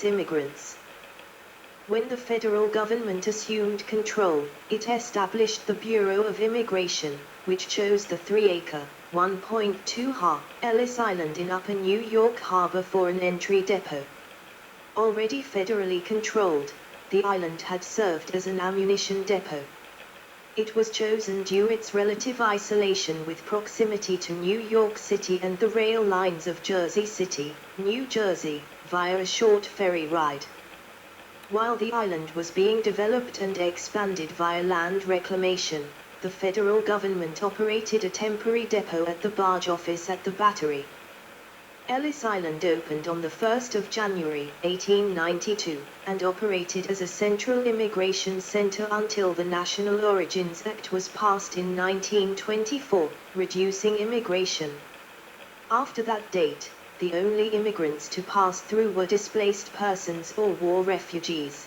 immigrants. When the federal government assumed control, it established the Bureau of Immigration, which chose the 3-acre, 1.2-ha, Ellis Island in Upper New York Harbor for an entry depot. Already federally controlled, the island had served as an ammunition depot. It was chosen due its relative isolation with proximity to New York City and the rail lines of Jersey City, New Jersey, via a short ferry ride. While the island was being developed and expanded via land reclamation, the federal government operated a temporary depot at the barge office at the Battery. Ellis Island opened on the 1st of January, 1892, and operated as a central immigration center until the National Origins Act was passed in 1924, reducing immigration. After that date, the only immigrants to pass through were displaced persons or war refugees.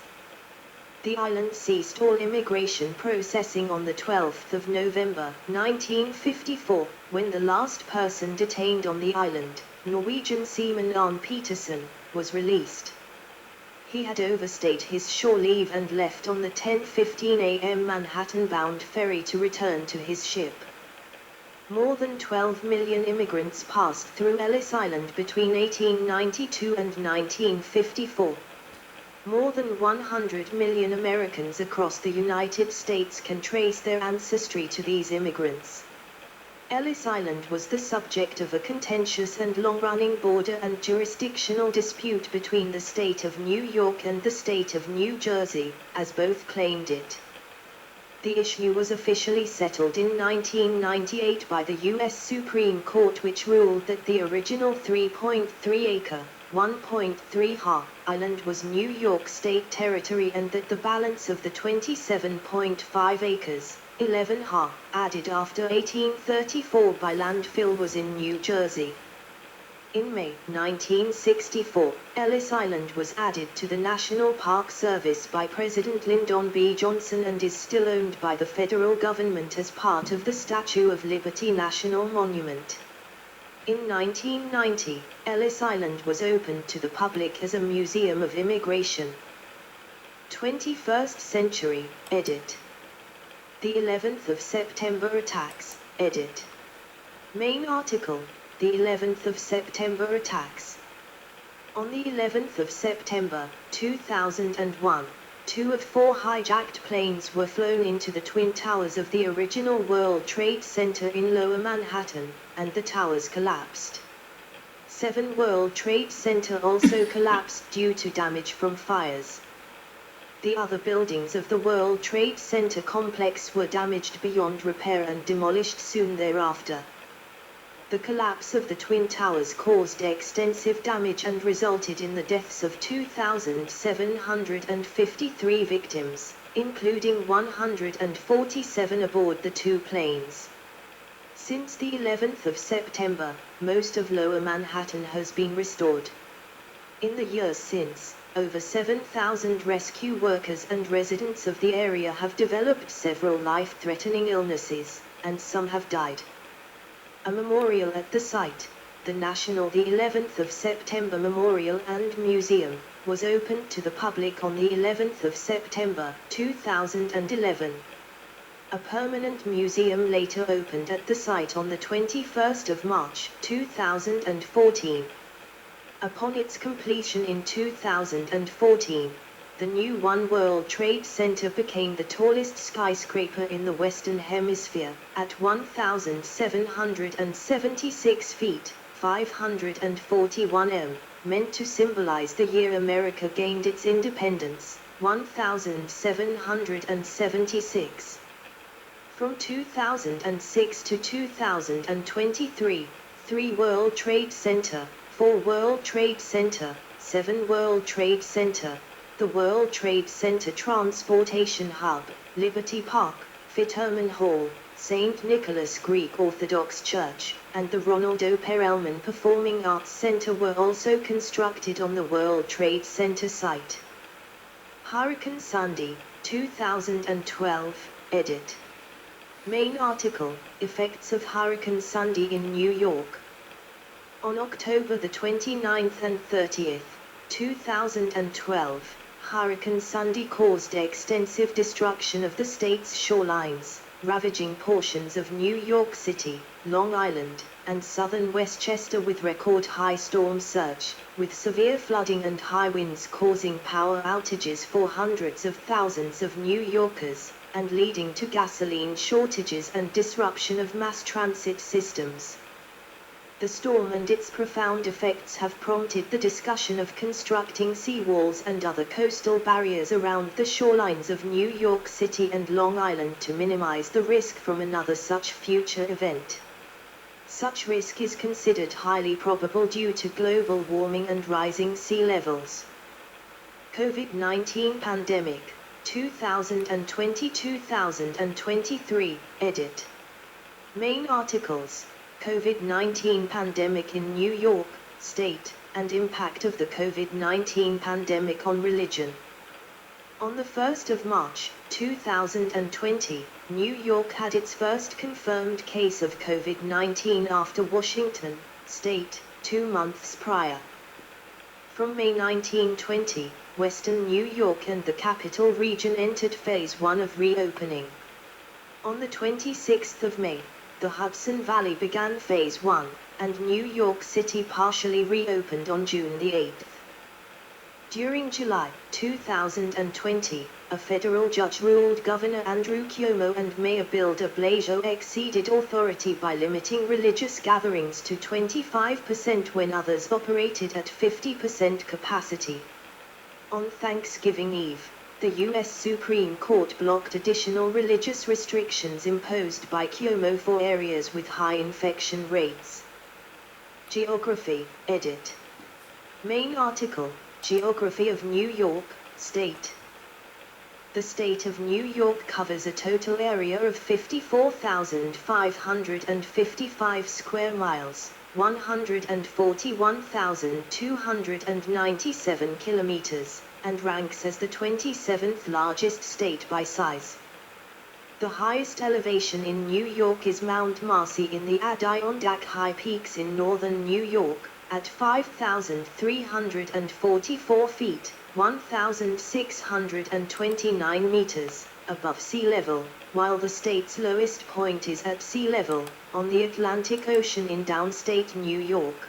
The island ceased all immigration processing on the 12th of November, 1954, when the last person detained on the island, Norwegian seaman Arne Petersen, was released. He had overstayed his shore leave and left on the 10:15 a.m. Manhattan-bound ferry to return to his ship. More than 12 million immigrants passed through Ellis Island between 1892 and 1954. More than 100 million Americans across the United States can trace their ancestry to these immigrants. Ellis Island was the subject of a contentious and long-running border and jurisdictional dispute between the state of New York and the state of New Jersey, as both claimed it. The issue was officially settled in 1998 by the U.S. Supreme Court, which ruled that the original 3.3-acre, 1.3-ha, island was New York state territory and that the balance of the 27.5 acres, 11 ha, added after 1834 by landfill was in New Jersey. In May 1964, Ellis Island was added to the National Park Service by President Lyndon B. Johnson and is still owned by the federal government as part of the Statue of Liberty National Monument. In 1990, Ellis Island was opened to the public as a museum of immigration. 21st century, edit. The 11th of September attacks, edit. Main article, the 11th of September attacks. On the 11th of September, 2001, 2 of 4 hijacked planes were flown into the Twin Towers of the original World Trade Center in Lower Manhattan, and the towers collapsed. 7 World Trade Center also collapsed due to damage from fires. The other buildings of the World Trade Center complex were damaged beyond repair and demolished soon thereafter. The collapse of the Twin Towers caused extensive damage and resulted in the deaths of 2,753 victims, including 147 aboard the 2 planes. Since the 11th of September, most of Lower Manhattan has been restored. In the years since, over 7,000 rescue workers and residents of the area have developed several life-threatening illnesses, and some have died. A memorial at the site, the 11th of September Memorial and Museum, was opened to the public on the 11th of September, 2011. A permanent museum later opened at the site on the 21st of March, 2014. Upon its completion in 2014, the new One World Trade Center became the tallest skyscraper in the Western Hemisphere, at 1,776 feet, 541 m, meant to symbolize the year America gained its independence, 1776. From 2006 to 2023, 3 World Trade Center, 4 World Trade Center, 7 World Trade Center, the World Trade Center Transportation Hub, Liberty Park, Fitterman Hall, St. Nicholas Greek Orthodox Church, and the Ronald O. Perelman Performing Arts Center were also constructed on the World Trade Center site. Hurricane Sandy, 2012, edit. Main article, Effects of Hurricane Sandy in New York. On October the 29th and 30th, 2012, Hurricane Sandy caused extensive destruction of the state's shorelines, ravaging portions of New York City, Long Island, and southern Westchester with record-high storm surge, with severe flooding and high winds causing power outages for hundreds of thousands of New Yorkers, and leading to gasoline shortages and disruption of mass transit systems. The storm and its profound effects have prompted the discussion of constructing seawalls and other coastal barriers around the shorelines of New York City and Long Island to minimize the risk from another such future event. Such risk is considered highly probable due to global warming and rising sea levels. COVID-19 Pandemic, 2020-2023, edit. Main articles: COVID-19 pandemic in New York State, and impact of the COVID-19 pandemic on religion. On the 1st of March, 2020, New York had its first confirmed case of COVID-19 after Washington State, 2 months prior. From May 1920, Western New York and the Capital Region entered Phase 1 of reopening. On the 26th of May, the Hudson Valley began Phase 1, and New York City partially reopened on June the 8th. During July 2020, a federal judge ruled Governor Andrew Cuomo and Mayor Bill de Blasio exceeded authority by limiting religious gatherings to 25% when others operated at 50% capacity. On Thanksgiving Eve, the U.S. Supreme Court blocked additional religious restrictions imposed by Cuomo for areas with high infection rates. Geography, edit. Main article: Geography of New York State. The state of New York covers a total area of 54,555 square miles, 141,297 kilometers, and ranks as the 27th largest state by size. The highest elevation in New York is Mount Marcy in the Adirondack High Peaks in northern New York, at 5,344 feet, 1,629 meters, above sea level, while the state's lowest point is at sea level, on the Atlantic Ocean in downstate New York.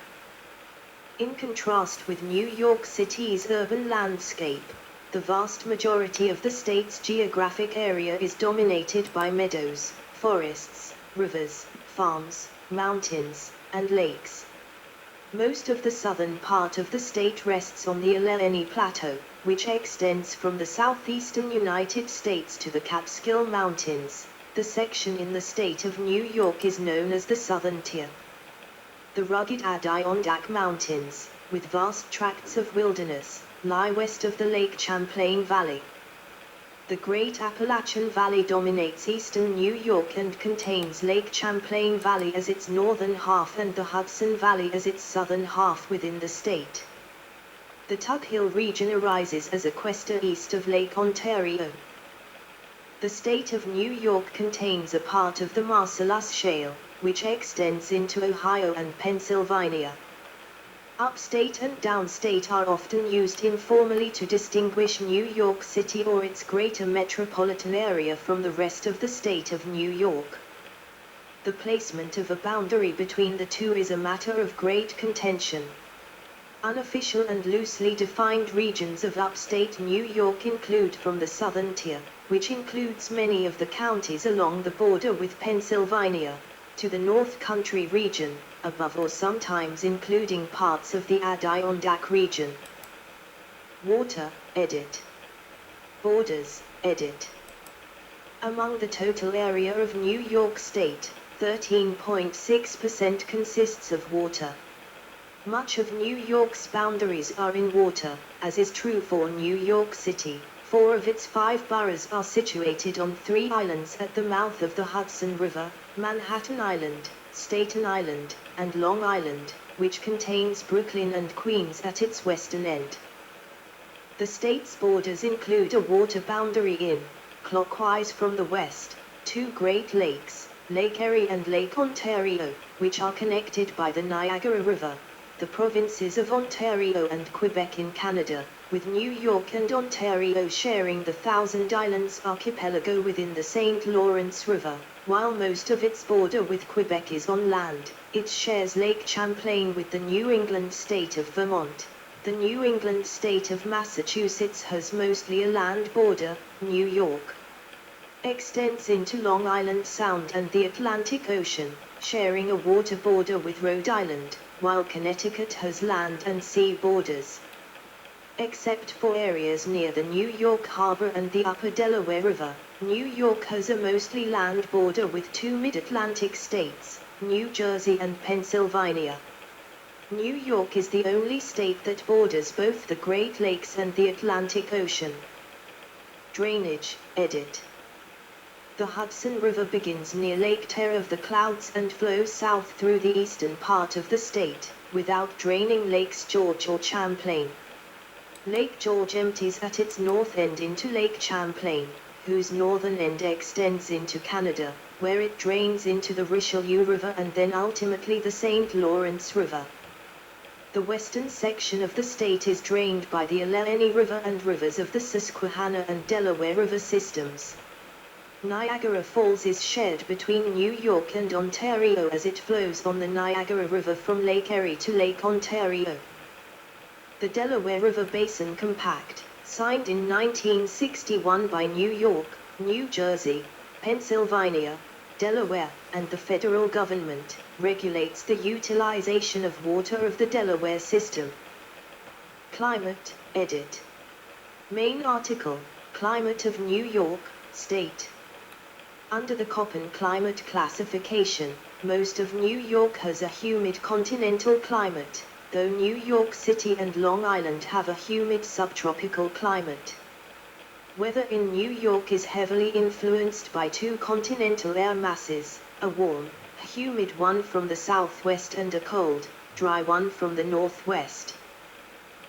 In contrast with New York City's urban landscape, the vast majority of the state's geographic area is dominated by meadows, forests, rivers, farms, mountains, and lakes. Most of the southern part of the state rests on the Allegheny Plateau, which extends from the southeastern United States to the Catskill Mountains. The section in the state of New York is known as the Southern Tier. The rugged Adirondack Mountains, with vast tracts of wilderness, lie west of the Lake Champlain Valley. The Great Appalachian Valley dominates eastern New York and contains Lake Champlain Valley as its northern half and the Hudson Valley as its southern half within the state. The Tug Hill region arises as a cuesta east of Lake Ontario. The state of New York contains a part of the Marcellus Shale, which extends into Ohio and Pennsylvania. Upstate and downstate are often used informally to distinguish New York City or its greater metropolitan area from the rest of the state of New York. The placement of a boundary between the two is a matter of great contention. Unofficial and loosely defined regions of upstate New York include from the Southern Tier, which includes many of the counties along the border with Pennsylvania, to the North Country region, above or sometimes including parts of the Adirondack region. Water, edit. Borders, edit. Among the total area of New York State, 13.6% consists of water. Much of New York's boundaries are in water, as is true for New York City. 4 of its 5 boroughs are situated on 3 islands at the mouth of the Hudson River: Manhattan Island, Staten Island, and Long Island, which contains Brooklyn and Queens at its western end. The state's borders include a water boundary in, clockwise from the west, 2 Great Lakes, Lake Erie and Lake Ontario, which are connected by the Niagara River. the provinces of Ontario and Quebec in Canada, with New York and Ontario sharing the Thousand Islands archipelago within the St. Lawrence River. While most of its border with Quebec is on land, it shares Lake Champlain with the New England state of Vermont. The New England state of Massachusetts has mostly a land border. New York extends into Long Island Sound and the Atlantic Ocean, sharing a water border with Rhode Island, while Connecticut has land and sea borders. Except for areas near the New York Harbor and the upper Delaware River, New York has a mostly land border with two mid-Atlantic states, New Jersey and Pennsylvania. New York is the only state that borders both the Great Lakes and the Atlantic Ocean. Drainage, edit. The Hudson River begins near Lake Terre of the Clouds and flows south through the eastern part of the state, without draining Lakes George or Champlain. Lake George empties at its north end into Lake Champlain, whose northern end extends into Canada, where it drains into the Richelieu River and then ultimately the St. Lawrence River. The western section of the state is drained by the Allegheny River and rivers of the Susquehanna and Delaware River systems. Niagara Falls is shared between New York and Ontario as it flows on the Niagara River from Lake Erie to Lake Ontario. The Delaware River Basin Compact, signed in 1961 by New York, New Jersey, Pennsylvania, Delaware, and the federal government, regulates the utilization of water of the Delaware system. Climate, edit. Main article, Climate of New York, State. Under the Köppen climate classification, most of New York has a humid continental climate, though New York City and Long Island have a humid subtropical climate. Weather in New York is heavily influenced by two continental air masses, a warm, humid one from the southwest and a cold, dry one from the northwest.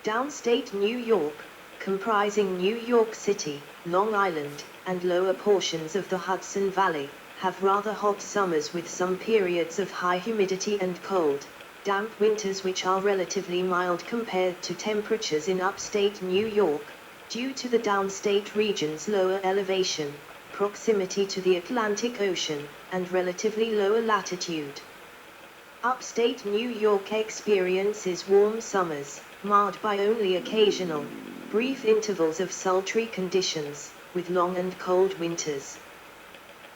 Downstate New York, comprising New York City, Long Island, and lower portions of the Hudson Valley, have rather hot summers with some periods of high humidity and cold, damp winters which are relatively mild compared to temperatures in upstate New York, due to the downstate region's lower elevation, proximity to the Atlantic Ocean, and relatively lower latitude. Upstate New York experiences warm summers, marred by only occasional, brief intervals of sultry conditions, with long and cold winters.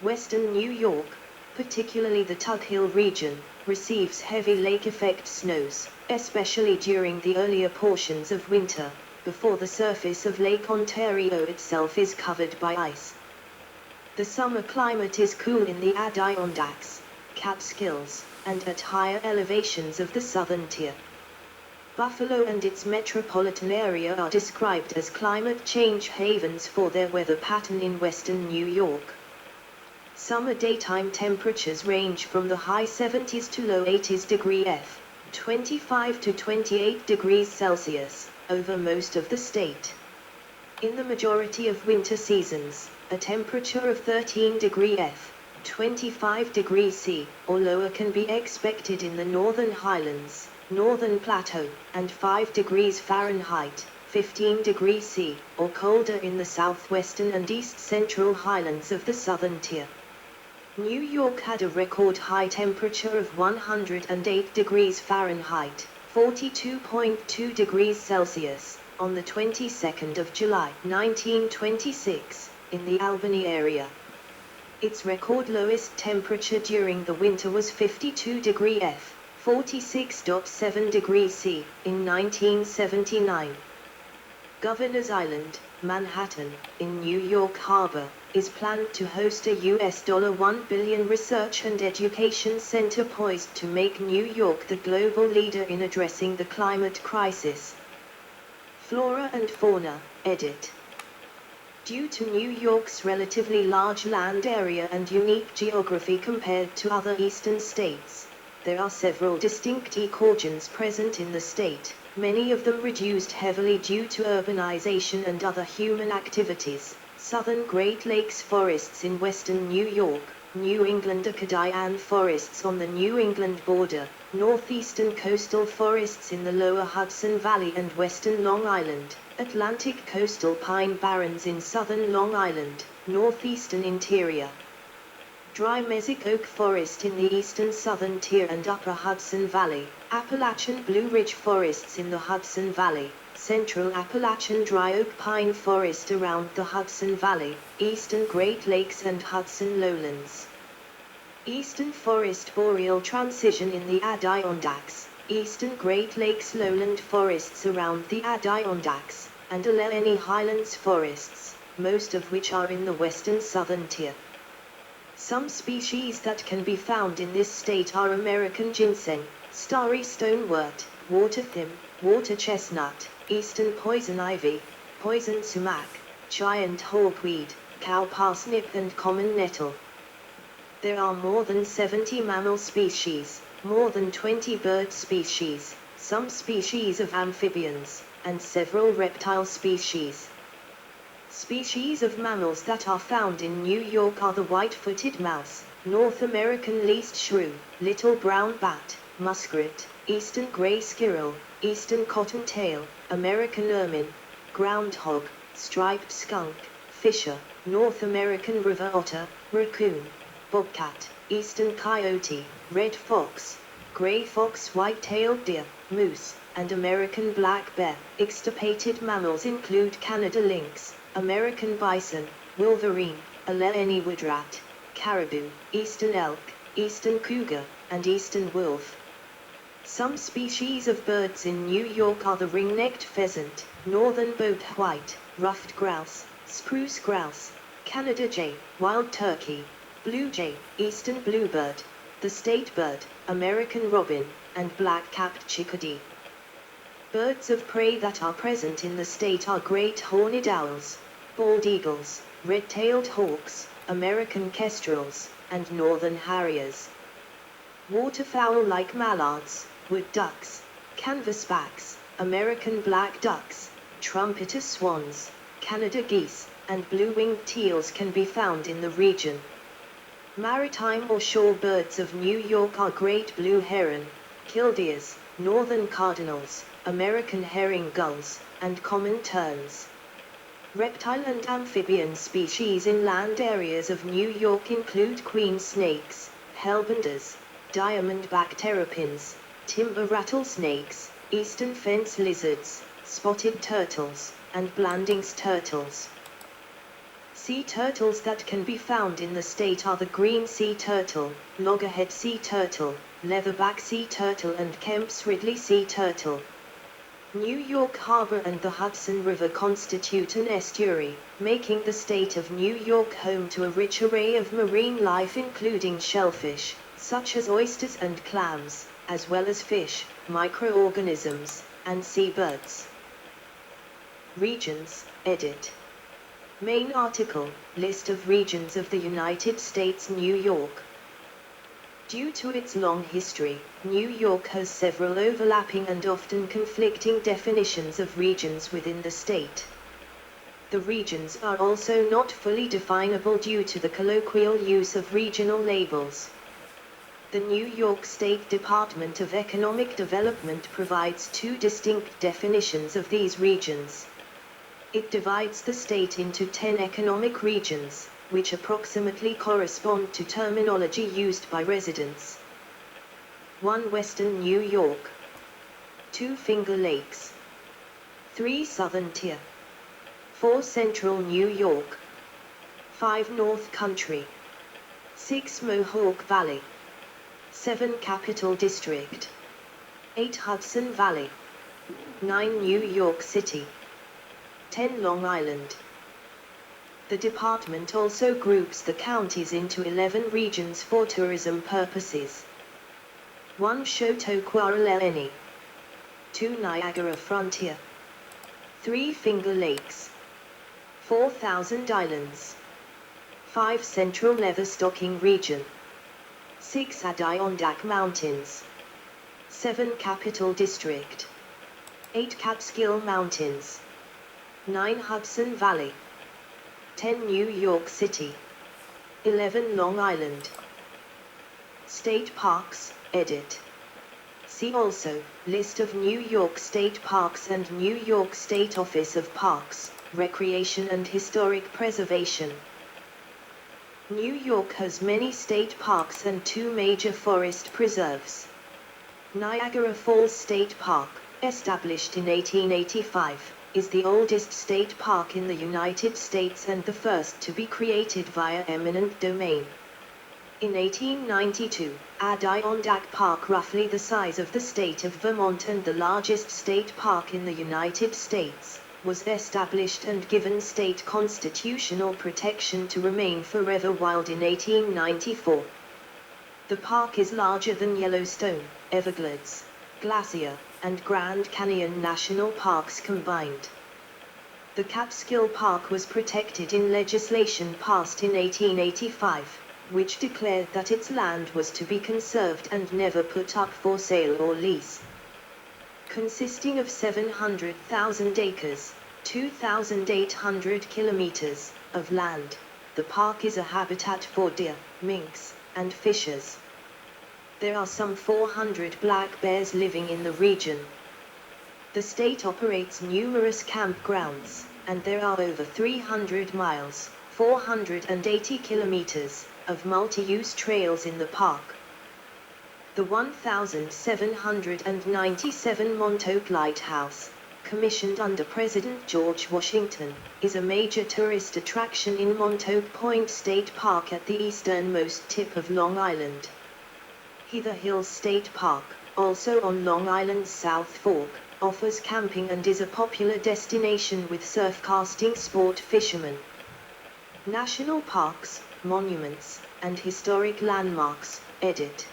Western New York, particularly the Tug Hill region, receives heavy lake effect snows, especially during the earlier portions of winter, before the surface of Lake Ontario itself is covered by ice. The summer climate is cool in the Adirondacks, Catskills, and at higher elevations of the southern tier. Buffalo and its metropolitan area are described as climate change havens for their weather pattern in western New York. Summer daytime temperatures range from the high 70s to low 80s degree F, 25 to 28 degrees Celsius, over most of the state. In the majority of winter seasons, a temperature of 13 degree F, 25 degrees C, or lower can be expected in the northern highlands, northern plateau, and 5 degrees Fahrenheit, 15 degrees C, or colder in the southwestern and east-central highlands of the southern tier. New York had a record high temperature of 108 degrees Fahrenheit, 42.2 degrees Celsius, on the 22nd of July, 1926, in the Albany area. Its record lowest temperature during the winter was 52 degree F, 46.7 degrees C, in 1979. Governor's Island, Manhattan, in New York Harbor, is planned to host a $1 billion research and education center poised to make New York the global leader in addressing the climate crisis. Flora and fauna, edit. Due to New York's relatively large land area and unique geography compared to other eastern states, there are several distinct ecoregions present in the state, many of them reduced heavily due to urbanization and other human activities. Southern Great Lakes forests in western New York, New England Acadian forests on the New England border, northeastern coastal forests in the lower Hudson Valley and western Long Island, Atlantic coastal pine barrens in southern Long Island, northeastern interior. Dry mesic oak forest in the eastern southern tier and upper Hudson Valley, Appalachian Blue Ridge forests in the Hudson Valley, central Appalachian dry oak pine forest around the Hudson Valley, eastern Great Lakes and Hudson lowlands. Eastern forest boreal transition in the Adirondacks, eastern Great Lakes lowland forests around the Adirondacks, and Allegheny Highlands forests, most of which are in the western southern tier. Some species that can be found in this state are American ginseng, starry stonewort, water thyme, water chestnut, eastern poison ivy, poison sumac, giant hawkweed, cow parsnip and common nettle. There are more than 70 mammal species, more than 20 bird species, some species of amphibians, and several reptile species. Species of mammals that are found in New York are the white-footed mouse, North American least shrew, little brown bat, muskrat, eastern gray squirrel, eastern cottontail, American ermine, groundhog, striped skunk, fisher, North American river otter, raccoon, bobcat, eastern coyote, red fox, gray fox, white-tailed deer, moose, and American black bear. Extirpated mammals include Canada lynx, American bison, wolverine, Allegheny woodrat, caribou, eastern elk, eastern cougar, and eastern wolf. Some species of birds in New York are the ring-necked pheasant, northern bobed white, ruffed grouse, spruce grouse, Canada jay, wild turkey, blue jay, eastern bluebird, the state bird, American robin, and black-capped chickadee. Birds of prey that are present in the state are great horned owls, bald eagles, red-tailed hawks, American kestrels, and northern harriers. Waterfowl like mallards, wood ducks, canvasbacks, American black ducks, trumpeter swans, Canada geese, and blue-winged teals can be found in the region. Maritime or shore birds of New York are great blue heron, killdeers, northern cardinals, American herring gulls, and common terns. Reptile and amphibian species in land areas of New York include queen snakes, hellbenders, diamondback terrapins, timber rattlesnakes, eastern fence lizards, spotted turtles, and Blanding's turtles. Sea turtles that can be found in the state are the green sea turtle, loggerhead sea turtle, leatherback sea turtle and Kemp's Ridley sea turtle. New York Harbor and the Hudson River constitute an estuary, making the state of New York home to a rich array of marine life including shellfish, such as oysters and clams, as well as fish, microorganisms, and seabirds. Regions, edit. Main article, List of regions of the United States. New York. Due to its long history, New York has several overlapping and often conflicting definitions of regions within the state. The regions are also not fully definable due to the colloquial use of regional labels. The New York State Department of Economic Development provides two distinct definitions of these regions. It divides the state into 10 economic regions, which approximately correspond to terminology used by residents. 1. Western New York. 2. Finger Lakes. 3. Southern Tier. 4. Central New York. 5. North Country. 6. Mohawk Valley. 7. Capital District. 8. Hudson Valley. 9. New York City. 10. Long Island. The department also groups the counties into 11 regions for tourism purposes. 1. Chautauqua Allegheny. 2. Niagara Frontier. 3. Finger Lakes. 4. Thousand Islands. 5. Central Leatherstocking Region. 6. Adirondack Mountains. 7. Capital District. 8. Catskill Mountains. 9. Hudson Valley. 10. New York City. 11 Long Island. State Parks, edit. See also, List of New York State Parks and New York State Office of Parks, Recreation and Historic Preservation. New York has many state parks and 2 major forest preserves. Niagara Falls State Park, established in 1885, is the oldest state park in the United States and the first to be created via eminent domain. In 1892, Adirondack Park, roughly the size of the state of Vermont and the largest state park in the United States, was established and given state constitutional protection to remain forever wild in 1894. The park is larger than Yellowstone, Everglades, Glacier, and Grand Canyon National Parks combined. The Catskill Park was protected in legislation passed in 1885, which declared that its land was to be conserved and never put up for sale or lease. Consisting of 700,000 acres, 2,800 kilometers, of land, the park is a habitat for deer, minks, and fishers. There are some 400 black bears living in the region. The state operates numerous campgrounds, and there are over 300 miles, 480 kilometers, of multi-use trails in the park. The 1797 Montauk Lighthouse, commissioned under President George Washington, is a major tourist attraction in Montauk Point State Park at the easternmost tip of Long Island. Heather Hills State Park, also on Long Island's South Fork, offers camping and is a popular destination with surf-casting sport fishermen. National parks, monuments, and historic landmarks, edit.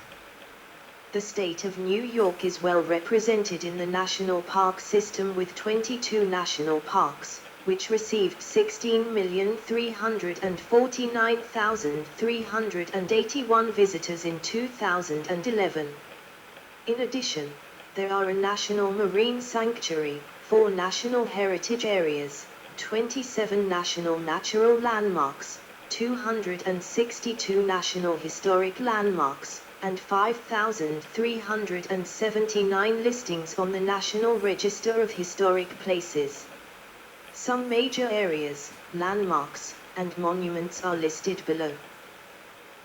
The state of New York is well represented in the national park system with 22 national parks, which received 16,349,381 visitors in 2011. In addition, there are a national marine sanctuary, 4 national heritage areas, 27 national natural landmarks, 262 national historic landmarks, and 5,379 listings on the National Register of Historic Places. Some major areas, landmarks, and monuments are listed below.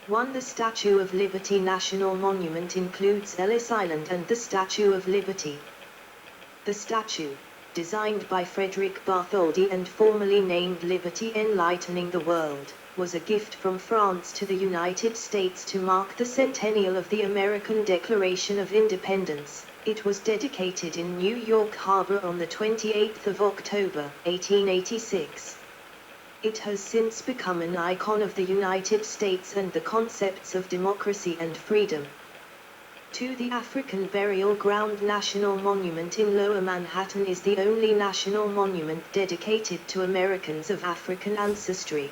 1. The Statue of Liberty National Monument includes Ellis Island and the Statue of Liberty. The statue, designed by Frederick Bartholdi and formerly named Liberty Enlightening the World, was a gift from France to the United States to mark the centennial of the American Declaration of Independence. It was dedicated in New York Harbor on the 28th of October, 1886. It has since become an icon of the United States and the concepts of democracy and freedom. 2. The African Burial Ground National Monument in Lower Manhattan is the only national monument dedicated to Americans of African ancestry.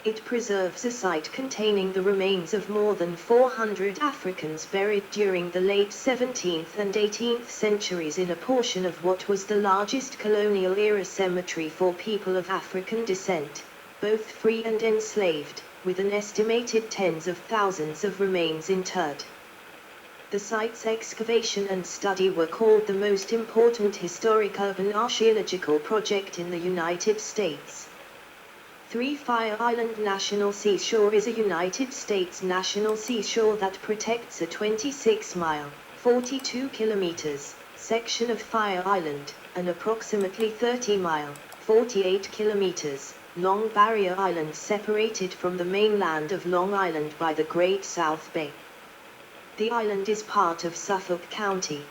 It preserves a site containing the remains of more than 400 Africans buried during the late 17th and 18th centuries in a portion of what was the largest colonial-era cemetery for people of African descent, both free and enslaved, with an estimated tens of thousands of remains interred. The site's excavation and study were called the most important historic urban archaeological project in the United States. 3. Fire Island National Seashore is a United States national seashore that protects a 26-mile, 42 kilometers, section of Fire Island, an approximately 30-mile, 48 kilometers, long barrier island separated from the mainland of Long Island by the Great South Bay. The island is part of Suffolk County.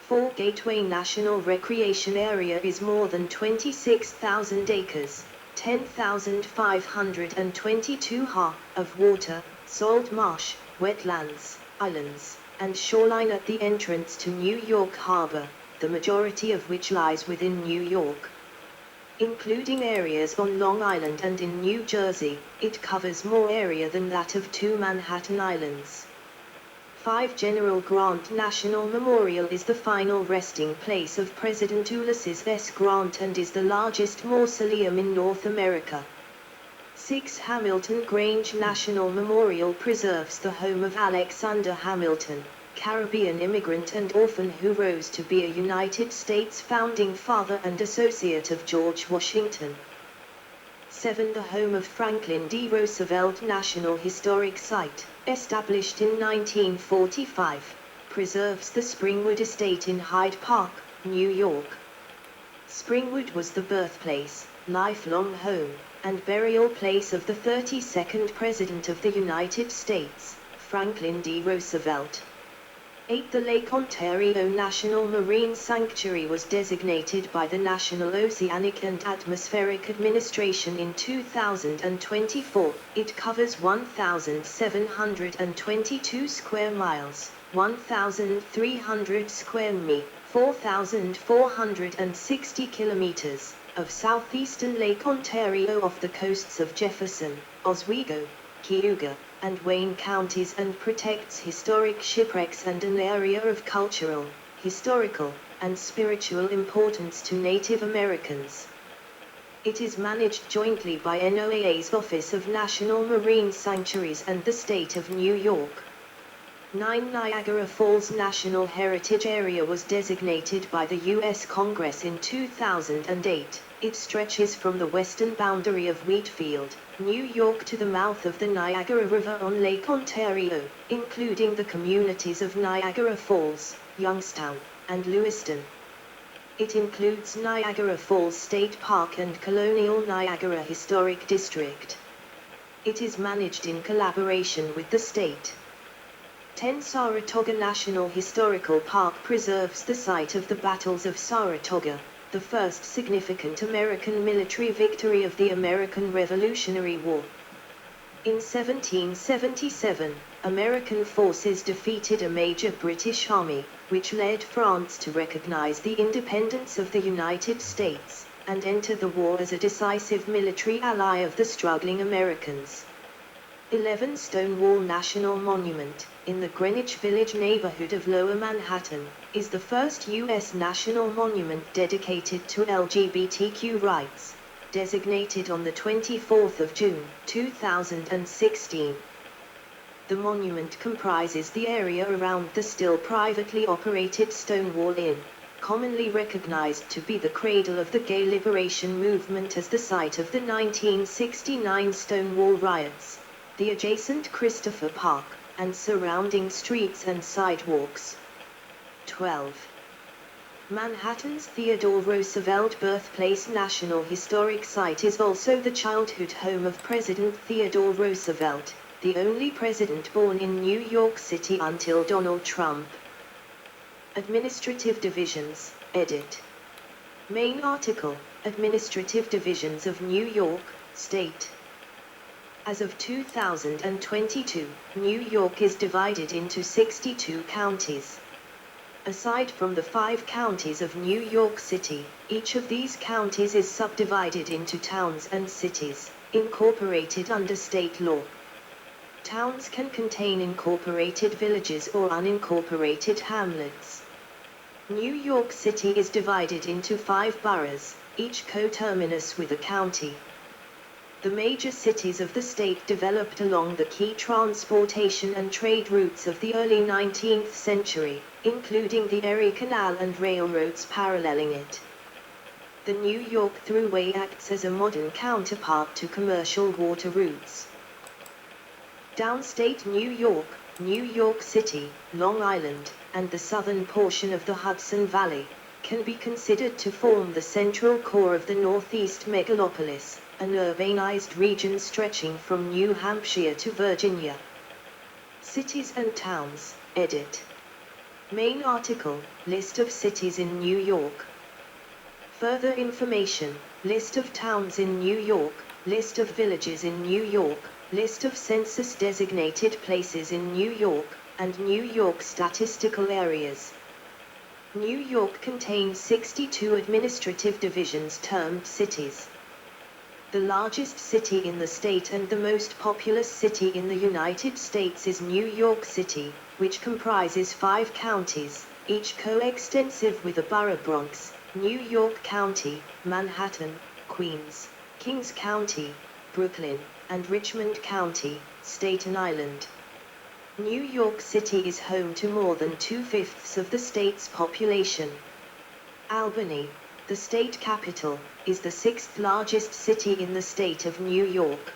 4. Gateway National Recreation Area is more than 26,000 acres. 10,522 ha of water, salt marsh, wetlands, islands, and shoreline at the entrance to New York Harbor, the majority of which lies within New York. Including areas on Long Island and in New Jersey, it covers more area than that of 2 Manhattan Islands. 5. General Grant National Memorial is the final resting place of President Ulysses S. Grant and is the largest mausoleum in North America. 6. Hamilton Grange National Memorial preserves the home of Alexander Hamilton, Caribbean immigrant and orphan who rose to be a United States founding father and associate of George Washington. 7. The home of Franklin D. Roosevelt National Historic Site, established in 1945, preserves the Springwood Estate in Hyde Park, New York. Springwood was the birthplace, lifelong home, and burial place of the 32nd President of the United States, Franklin D. Roosevelt. 8. The Lake Ontario National Marine Sanctuary was designated by the National Oceanic and Atmospheric Administration in 2024. It covers 1,722 square miles, 1,300 square mi, 4,460 kilometers, of southeastern Lake Ontario off the coasts of Jefferson, Oswego, Cayuga, and Wayne counties and protects historic shipwrecks and an area of cultural, historical, and spiritual importance to Native Americans. It is managed jointly by NOAA's Office of National Marine Sanctuaries and the State of New York. 9. Niagara Falls National Heritage Area was designated by the U.S. Congress in 2008. It stretches from the western boundary of Wheatfield, New York to the mouth of the Niagara River on Lake Ontario, including the communities of Niagara Falls, Youngstown, and Lewiston. It includes Niagara Falls State Park and Colonial Niagara Historic District. It is managed in collaboration with the state. 10. Saratoga National Historical Park preserves the site of the Battles of Saratoga, the first significant American military victory of the American Revolutionary War. In 1777, American forces defeated a major British army, which led France to recognize the independence of the United States, and enter the war as a decisive military ally of the struggling Americans. 11. Stonewall National Monument, in the Greenwich Village neighborhood of Lower Manhattan, is the first U.S. national monument dedicated to LGBTQ rights, designated on the 24th of June, 2016. The monument comprises the area around the still privately operated Stonewall Inn, commonly recognized to be the cradle of the gay liberation movement as the site of the 1969 Stonewall riots, the adjacent Christopher Park, and surrounding streets and sidewalks. 12. Manhattan's Theodore Roosevelt Birthplace National Historic Site is also the childhood home of President Theodore Roosevelt, the only president born in New York City until Donald Trump. Administrative Divisions, edit. Main article, Administrative Divisions of New York, State. As of 2022, New York is divided into 62 counties. Aside from the 5 counties of New York City, each of these counties is subdivided into towns and cities, incorporated under state law. Towns can contain incorporated villages or unincorporated hamlets. New York City is divided into 5 boroughs, each coterminous with a county. The major cities of the state developed along the key transportation and trade routes of the early 19th century, including the Erie Canal and railroads paralleling it. The New York Thruway acts as a modern counterpart to commercial water routes. Downstate New York, New York City, Long Island, and the southern portion of the Hudson Valley, can be considered to form the central core of the Northeast megalopolis, an urbanized region stretching from New Hampshire to Virginia. Cities and towns, edit. Main article, List of cities in New York. Further information, List of towns in New York, List of villages in New York, List of census-designated places in New York, and New York statistical areas. New York contains 62 administrative divisions termed cities. The largest city in the state and the most populous city in the United States is New York City, which comprises 5 counties, each coextensive with a borough: Bronx, New York County, Manhattan, Queens, Kings County, Brooklyn, and Richmond County, Staten Island. New York City is home to more than 2/5 of the state's population. Albany, the state capital, is the sixth largest city in the state of New York.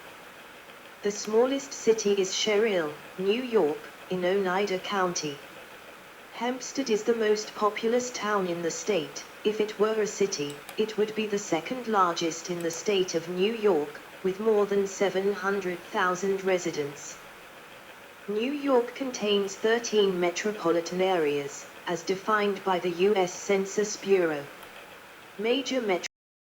The smallest city is Sherrill, New York, in Oneida County. Hempstead is the most populous town in the state. If it were a city, it would be the second largest in the state of New York, with more than 700,000 residents. New York contains 13 metropolitan areas, as defined by the U.S. Census Bureau. Major